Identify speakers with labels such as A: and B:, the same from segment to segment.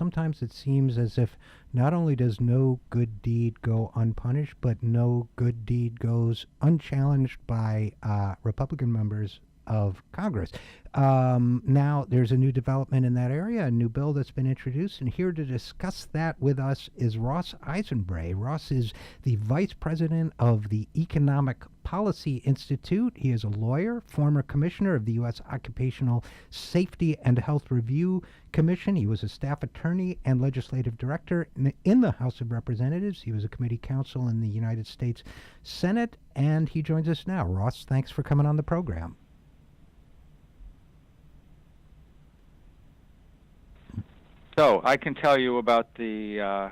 A: sometimes it seems as if not only does no good deed go unpunished, but no good deed goes unchallenged by Republican members of Congress. Now, there's a new development in that area, a new bill that's been introduced, and here to discuss that with us is Ross Eisenbrey. Ross is the vice president of the Economic Policy Institute. He is a lawyer, former commissioner of the U.S. Occupational Safety and Health Review Commission. He was a staff attorney and legislative director in the House of Representatives. He was a committee counsel in the United States Senate, and he joins us now. Ross, thanks for coming on the program.
B: So I can tell you about the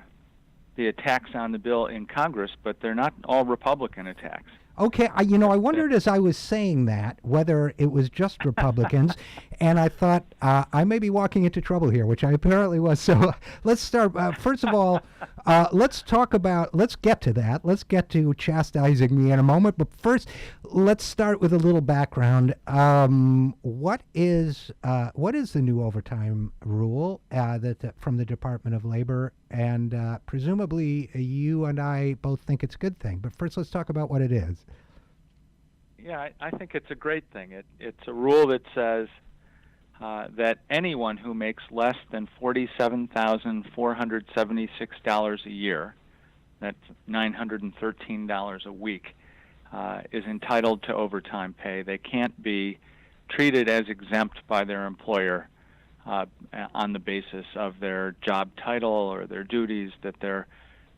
B: attacks on the bill in Congress, but they're not all Republican attacks.
A: Okay, I wondered as I was saying that whether it was just Republicans, and I thought I may be walking into trouble here, which I apparently was. So let's start. First of all, let's get to that. Let's get to chastising me in a moment. But first, let's start with a little background. What is the new overtime rule from the Department of Labor? And presumably you and I both think it's a good thing. But first, let's talk about what it is.
B: Yeah, I think it's a great thing. It's a rule that says that anyone who makes less than $47,476 a year, that's $913 a week, is entitled to overtime pay. They can't be treated as exempt by their employer on the basis of their job title or their duties, that they're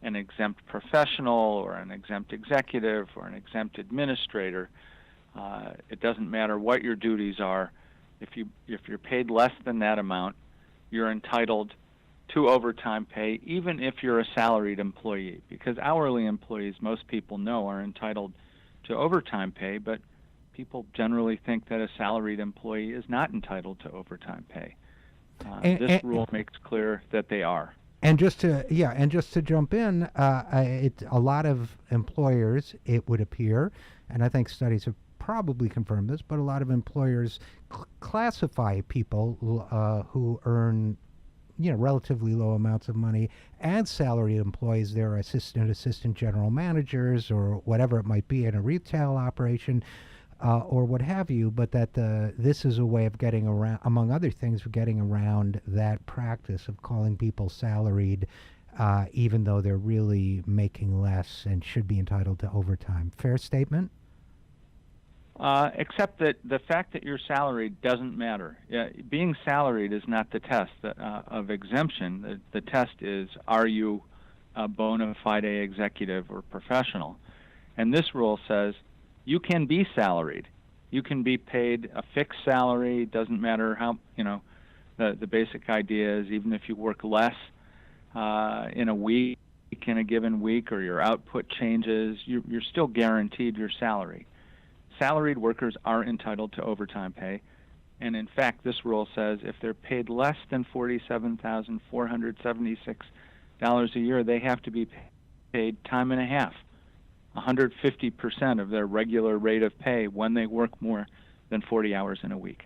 B: an exempt professional or an exempt executive or an exempt administrator. It doesn't matter what your duties are. If you're paid less than that amount, you're entitled to overtime pay, even if you're a salaried employee. Because hourly employees, most people know, are entitled to overtime pay, but people generally think that a salaried employee is not entitled to overtime pay. This rule makes clear that they are.
A: And just to jump in, a lot of employers, it would appear, and I think studies have probably confirmed this, but a lot of employers classify people who earn, relatively low amounts of money as salaried employees. They're assistant general managers or whatever it might be in a retail operation. Or what have you, but that this is a way of getting around, among other things, getting around that practice of calling people salaried, even though they're really making less and should be entitled to overtime. Fair statement?
B: Except that the fact that you're salaried doesn't matter. Being salaried is not the test of exemption. The test is, are you a bona fide executive or professional? And this rule says, you can be salaried. You can be paid a fixed salary. Doesn't matter how, the basic idea is even if you work less in a week, in a given week, or your output changes, you're still guaranteed your salary. Salaried workers are entitled to overtime pay. And in fact, this rule says if they're paid less than $47,476 a year, they have to be paid time and a half. 150% of their regular rate of pay when they work more than 40 hours in a week.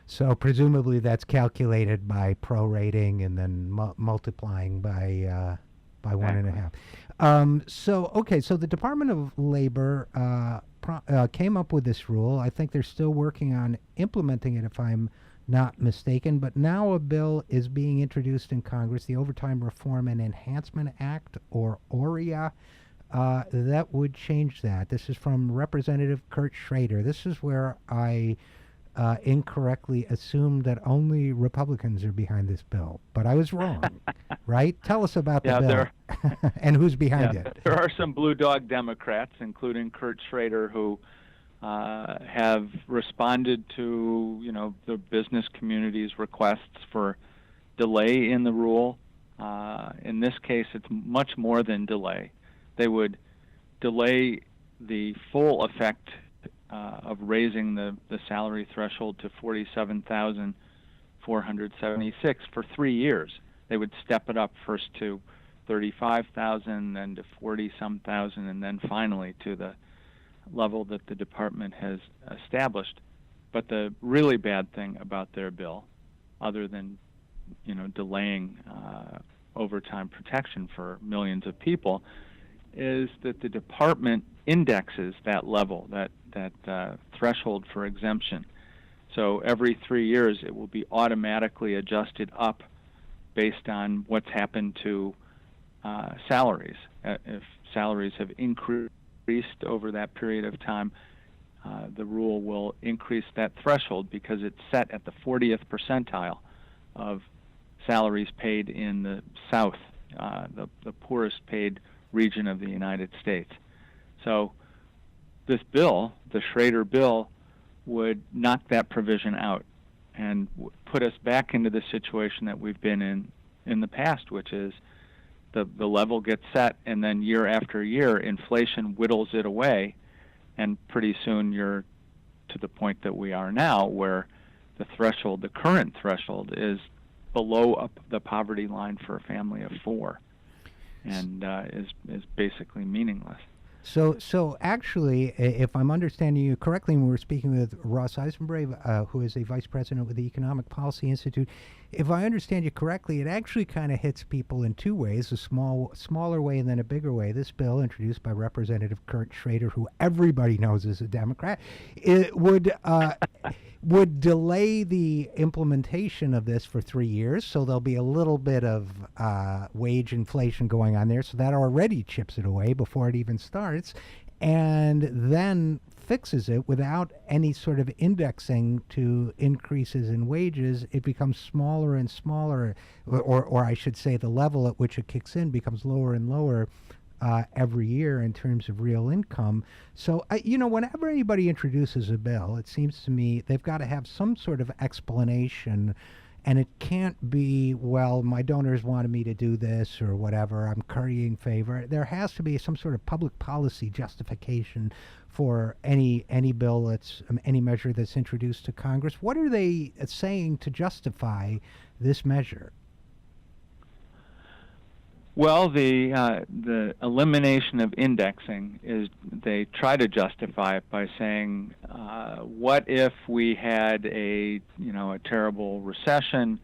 A: So presumably that's calculated by prorating and then multiplying by 1.5. So the Department of Labor came up with this rule. I think they're still working on implementing it, if I'm not mistaken. But now a bill is being introduced in Congress, the Overtime Reform and Enhancement Act, or OREA. That would change that. This is from Representative Kurt Schrader. This is where I incorrectly assumed that only Republicans are behind this bill, but I was wrong, right? Tell us about the bill and who's behind it.
B: There are some blue dog Democrats, including Kurt Schrader, who have responded to the business community's requests for delay in the rule. In this case, it's much more than delay. They would delay the full effect of raising the salary threshold to $47,476 for 3 years. They would step it up first to $35,000, then to 40-some thousand, and then finally to the level that the department has established. But the really bad thing about their bill, other than delaying overtime protection for millions of people, is that the department indexes that level, that threshold for exemption. So every 3 years, it will be automatically adjusted up based on what's happened to salaries. If salaries have increased over that period of time, the rule will increase that threshold because it's set at the 40th percentile of salaries paid in the South, the poorest paid region of the United States. So this bill, the Schrader bill, would knock that provision out and put us back into the situation that we've been in the past, which is the level gets set, and then year after year, inflation whittles it away, and pretty soon you're to the point that we are now, where the threshold, the current threshold, is below the poverty line for a family of four, and is basically meaningless.
A: So actually, if I'm understanding you correctly, when we were speaking with Ross Eisenbrey, who is a vice president with the Economic Policy Institute, if I understand you correctly, it actually kind of hits people in two ways: a smaller way and then a bigger way. This bill, introduced by Representative Kurt Schrader, who everybody knows is a Democrat, it would delay the implementation of this for 3 years, so there'll be a little bit of wage inflation going on there, so that already chips it away before it even starts, and then fixes it without any sort of indexing to increases in wages. It becomes smaller and smaller, or I should say the level at which it kicks in becomes lower and lower every year in terms of real income. So, whenever anybody introduces a bill, it seems to me they've got to have some sort of explanation, and it can't be, well, my donors wanted me to do this or whatever, I'm currying favor. There has to be some sort of public policy justification for any bill any measure that's introduced to Congress. What are they saying to justify this measure?
B: Well, the elimination of indexing is, they try to justify it by saying, what if we had a terrible recession,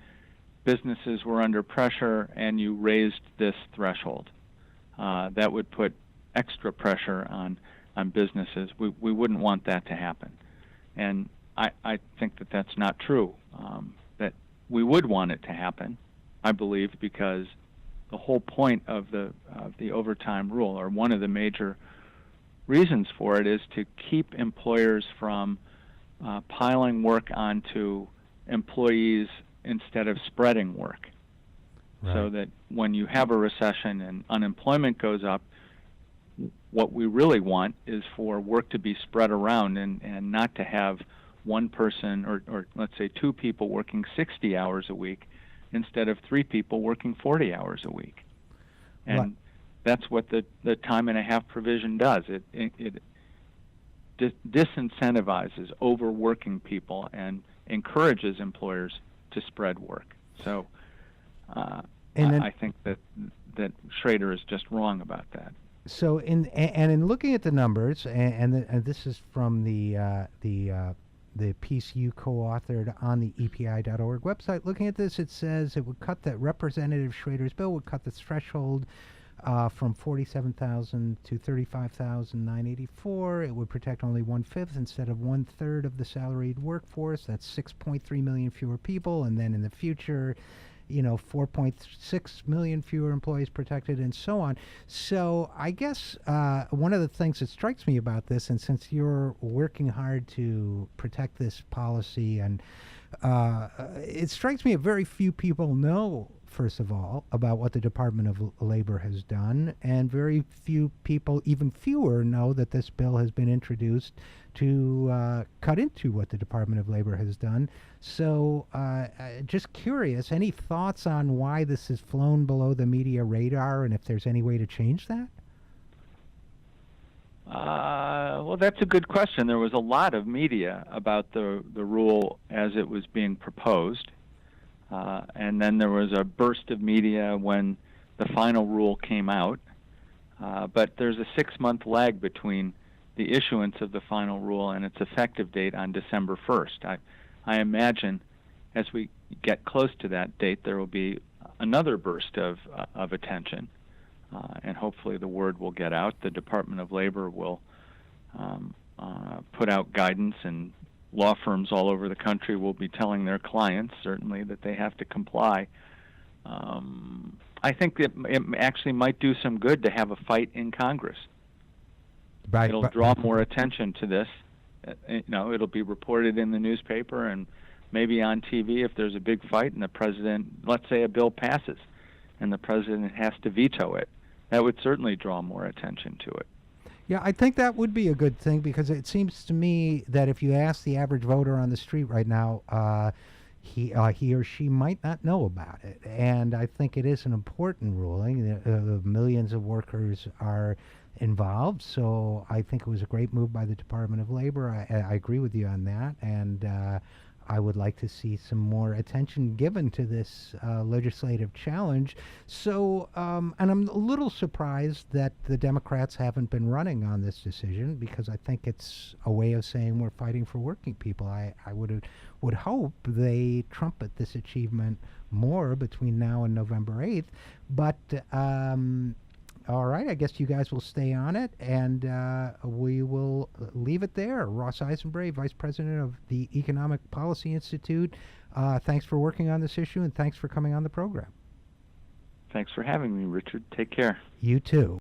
B: businesses were under pressure, and you raised this threshold? That would put extra pressure on businesses. We wouldn't want that to happen, and I think that that's not true. That we would want it to happen, I believe, because the whole point of the overtime rule, or one of the major reasons for it, is to keep employers from piling work onto employees instead of spreading work. Right. So that when you have a recession and unemployment goes up, what we really want is for work to be spread around and not to have one person or let's say two people working 60 hours a week instead of 3 people working 40 hours a week. And that's what the time and a half provision does. It disincentivizes overworking people and encourages employers to spread work. So I think that Schrader is just wrong about that.
A: So in looking at the numbers, and this is from the piece you co-authored on the EPI.org website. Looking at this, it says it would cut that Representative Schrader's bill would cut the threshold from $47,000 to $35,984. It would protect only 1/5 instead of 1/3 of the salaried workforce. That's 6.3 million fewer people, and then in the future, 4.6 million fewer employees protected, and so on. So I guess one of the things that strikes me about this, and since you're working hard to protect this policy, and it strikes me that very few people know, first of all, about what the Department of Labor has done, and very few people, even fewer, know that this bill has been introduced to cut into what the Department of Labor has done. So just curious, any thoughts on why this has flown below the media radar, and if there's any way to change that?
B: Well, that's a good question. There was a lot of media about the rule as it was being proposed. And then there was a burst of media when the final rule came out. But there's a 6-month lag between the issuance of the final rule and its effective date on December 1st. I imagine as we get close to that date, there will be another burst of attention, and hopefully the word will get out. The Department of Labor will put out guidance, and law firms all over the country will be telling their clients, certainly, that they have to comply. I think that it actually might do some good to have a fight in Congress.
A: Right,
B: it'll draw more attention to this. It'll be reported in the newspaper and maybe on TV if there's a big fight and the president, let's say a bill passes, and the president has to veto it. That would certainly draw more attention to it.
A: Yeah, I think that would be a good thing, because it seems to me that if you ask the average voter on the street right now, he or she might not know about it. And I think it is an important ruling. Millions of workers are involved, so I think it was a great move by the Department of Labor. I agree with you on that, and I would like to see some more attention given to this legislative challenge. So, and I'm a little surprised that the Democrats haven't been running on this decision, because I think it's a way of saying we're fighting for working people. I would hope they trumpet this achievement more between now and November 8th. But all right, I guess you guys will stay on it, and we will leave it there. Ross Eisenbrey, Vice President of the Economic Policy Institute, thanks for working on this issue, and thanks for coming on the program.
B: Thanks for having me, Richard. Take care.
A: You too.